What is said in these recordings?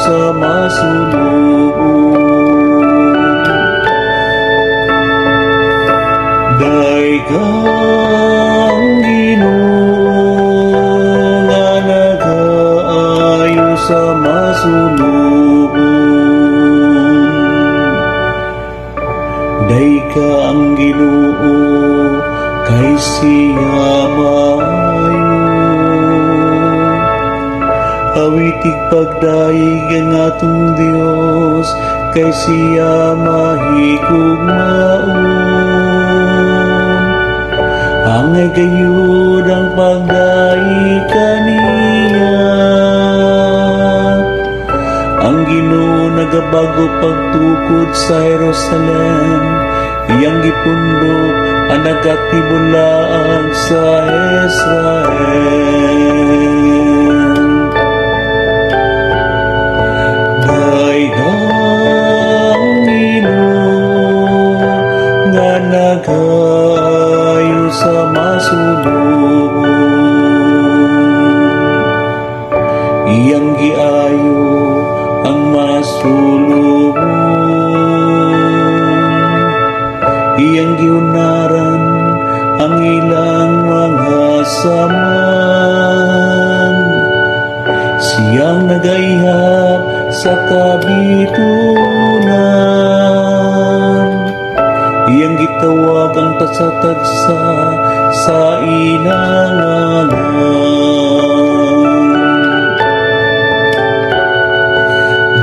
sa masulubong. Daikang Ginoo nga nagaayo sa masulubong. Daika ang Ginoo kay siya maayo. Awitig pagdaig ang atong Dios kay siya mahigugmaon. Angay gayud ang pagdaig kaniya. Ang Ginoo nagabago pagtukod sa Jerusalem, iyang gipundok ang nagatibulaan sa Israel. Daikang Ginoo nga nagaayo sa masulubong. Iyang giayo ang masulubong. Iyang giunaran ang ilang mga saman. Siyang nagaihap sa kabitunan. Iyang gitawag ang tagsa-tagsa sa ilang ngalan.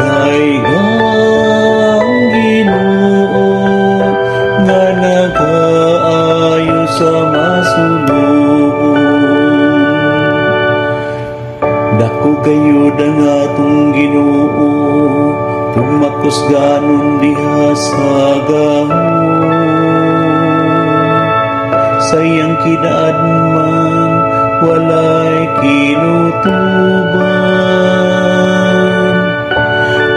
Daikang Ginoo nga nagaayo sa masulubong. Dako gayud ang atong Ginoo, tugmakos ganon diha sa gahom. Sa iyang kinaadman, walay kinutuban.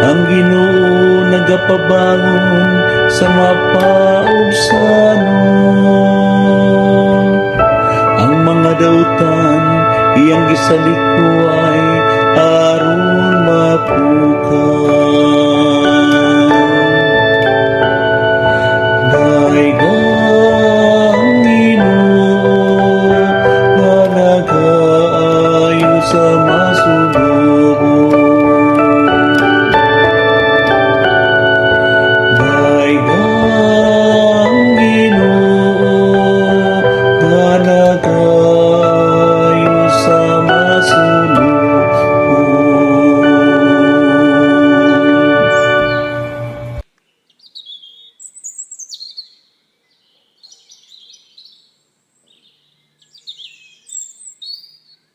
Ang Ginoo nagapabangon sa mapaubsanon. Ang mga dautan iyang gisalikuan